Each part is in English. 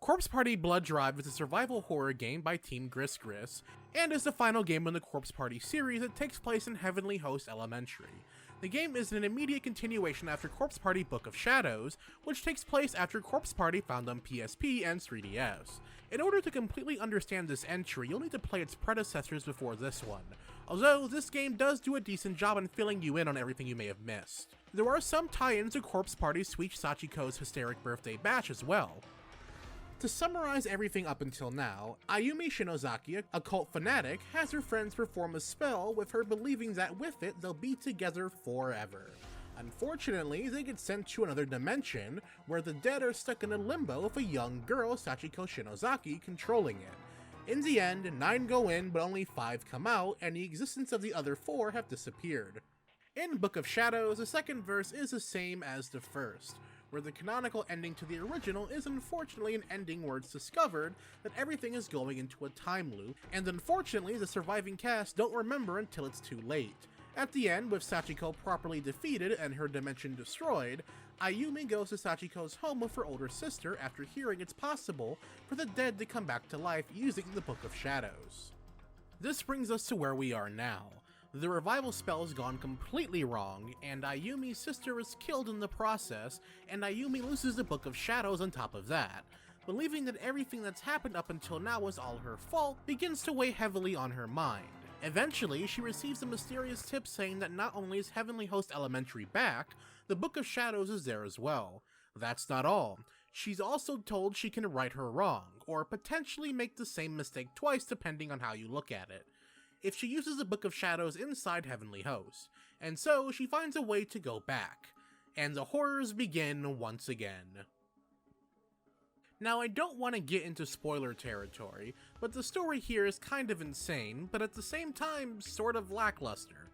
Corpse Party Blood Drive is a survival horror game by Team Gris Gris, and is the final game in the Corpse Party series that takes place in Heavenly Host Elementary. The game is an immediate continuation after Corpse Party Book of Shadows, which takes place after Corpse Party found on PSP and 3DS. In order to completely understand this entry, you'll need to play its predecessors before this one, although this game does do a decent job in filling you in on everything you may have missed. There are some tie-ins to Corpse Party's Sweet Sachiko's Hysteric Birthday Bash as well. To summarize everything up until now, Ayumi Shinozaki, a cult fanatic, has her friends perform a spell with her believing that with it they'll be together forever. Unfortunately, they get sent to another dimension, where the dead are stuck in a limbo with a young girl, Sachiko Shinozaki, controlling it. In the end, 9 go in but only 5 come out, and the existence of the other 4 have disappeared. In Book of Shadows, the second verse is the same as the first, where the canonical ending to the original is unfortunately an ending where it's discovered that everything is going into a time loop, and unfortunately the surviving cast don't remember until it's too late. At the end, with Sachiko properly defeated and her dimension destroyed, Ayumi goes to Sachiko's home with her older sister after hearing it's possible for the dead to come back to life using the Book of Shadows. This brings us to where we are now. The revival spell has gone completely wrong, and Ayumi's sister is killed in the process, and Ayumi loses the Book of Shadows on top of that. Believing that everything that's happened up until now was all her fault begins to weigh heavily on her mind. Eventually, she receives a mysterious tip saying that not only is Heavenly Host Elementary back, the Book of Shadows is there as well. That's not all. She's also told she can right her wrong, or potentially make the same mistake twice depending on how you look at it, if she uses the Book of Shadows inside Heavenly Host, and so she finds a way to go back, and the horrors begin once again. Now, I don't want to get into spoiler territory, but the story here is kind of insane, but at the same time, sort of lackluster.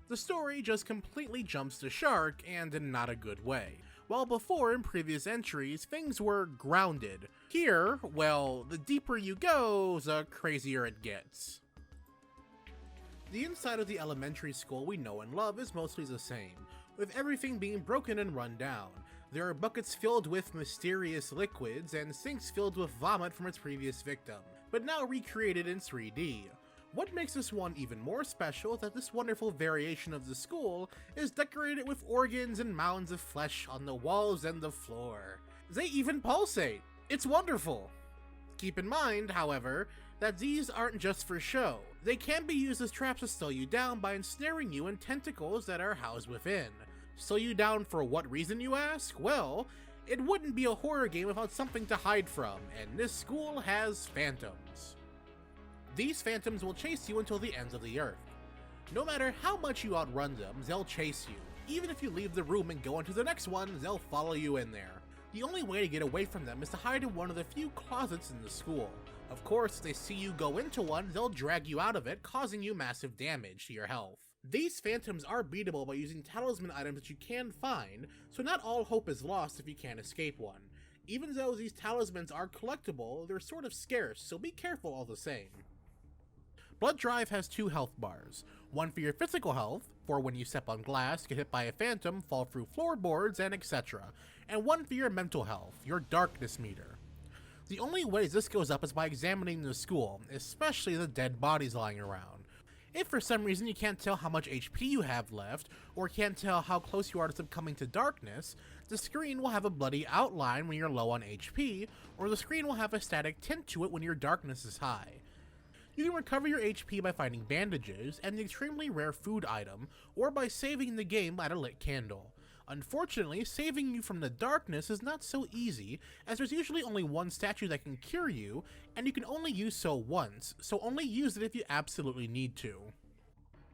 The story just completely jumps the shark, and in not a good way. While before, in previous entries, things were grounded. Here, well, the deeper you go, the crazier it gets. The inside of the elementary school we know and love is mostly the same, with everything being broken and run down. There are buckets filled with mysterious liquids and sinks filled with vomit from its previous victim, but now recreated in 3D. What makes this one even more special is that this wonderful variation of the school is decorated with organs and mounds of flesh on the walls and the floor. They even pulsate! It's wonderful! Keep in mind, however, that these aren't just for show. They can be used as traps to slow you down by ensnaring you in tentacles that are housed within. Slow you down for what reason, you ask? Well, it wouldn't be a horror game without something to hide from, and this school has phantoms. These phantoms will chase you until the ends of the earth. No matter how much you outrun them, they'll chase you. Even if you leave the room and go into the next one, they'll follow you in there. The only way to get away from them is to hide in one of the few closets in the school. Of course, if they see you go into one, they'll drag you out of it, causing you massive damage to your health. These phantoms are beatable by using talisman items that you can find, so not all hope is lost if you can't escape one. Even though these talismans are collectible, they're sort of scarce, so be careful all the same. Blood Drive has 2 health bars, one for your physical health, for when you step on glass, get hit by a phantom, fall through floorboards, and etc., and one for your mental health, your darkness meter. The only way this goes up is by examining the school, especially the dead bodies lying around. If for some reason you can't tell how much HP you have left, or can't tell how close you are to succumbing to darkness, the screen will have a bloody outline when you're low on HP, or the screen will have a static tint to it when your darkness is high. You can recover your HP by finding bandages and the extremely rare food item, or by saving the game at a lit candle. Unfortunately, saving you from the darkness is not so easy, as there's usually only one statue that can cure you, and you can only use so once, so only use it if you absolutely need to.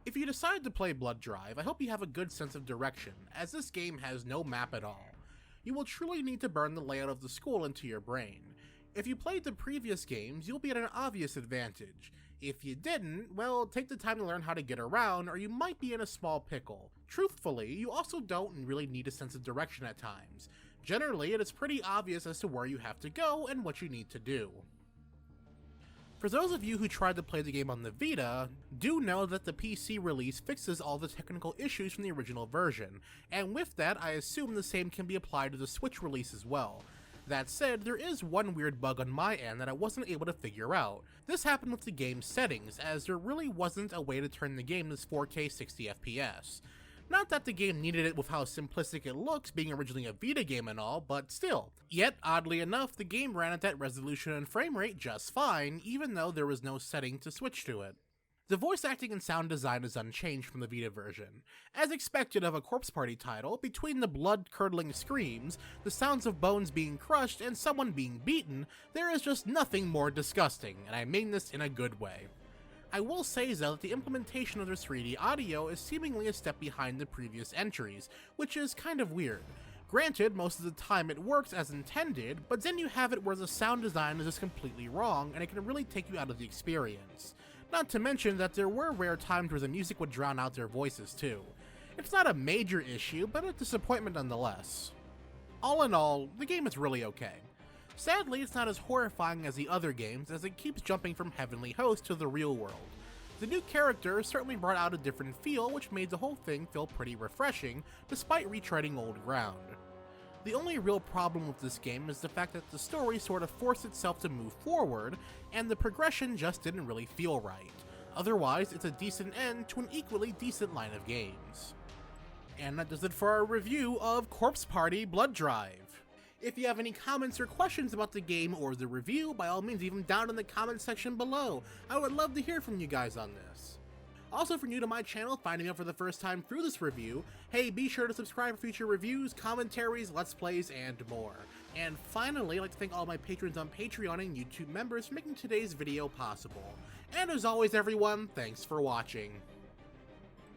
If you decide to play Blood Drive, I hope you have a good sense of direction, as this game has no map at all. You will truly need to burn the layout of the school into your brain. If you played the previous games, you'll be at an obvious advantage. If you didn't, well, take the time to learn how to get around, or you might be in a small pickle. Truthfully, you also don't really need a sense of direction at times. Generally, it is pretty obvious as to where you have to go and what you need to do. For those of you who tried to play the game on the Vita, do know that the PC release fixes all the technical issues from the original version, and with that I assume the same can be applied to the Switch release as well. That said, there is one weird bug on my end that I wasn't able to figure out. This happened with the game's settings, as there really wasn't a way to turn the game to 4K 60fps. Not that the game needed it with how simplistic it looks, being originally a Vita game and all, but still. Yet, oddly enough, the game ran at that resolution and frame rate just fine, even though there was no setting to switch to it. The voice acting and sound design is unchanged from the Vita version. As expected of a Corpse Party title, between the blood-curdling screams, the sounds of bones being crushed, and someone being beaten, there is just nothing more disgusting, and I mean this in a good way. I will say though that the implementation of the 3D audio is seemingly a step behind the previous entries, which is kind of weird. Granted, most of the time it works as intended, but then you have it where the sound design is just completely wrong and it can really take you out of the experience. Not to mention that there were rare times where the music would drown out their voices too. It's not a major issue, but a disappointment nonetheless. All in all, the game is really okay. Sadly, it's not as horrifying as the other games, as it keeps jumping from Heavenly Host to the real world. The new character certainly brought out a different feel, which made the whole thing feel pretty refreshing, despite retreading old ground. The only real problem with this game is the fact that the story sort of forced itself to move forward, and the progression just didn't really feel right. Otherwise, it's a decent end to an equally decent line of games. And that does it for our review of Corpse Party Blood Drive. If you have any comments or questions about the game or the review, by all means leave them down in the comment section below. I would love to hear from you guys on this. Also, if you're new to my channel, finding out for the first time through this review, hey, be sure to subscribe for future reviews, commentaries, let's plays, and more. And finally, I'd like to thank all my patrons on Patreon and YouTube members for making today's video possible. And as always everyone, thanks for watching.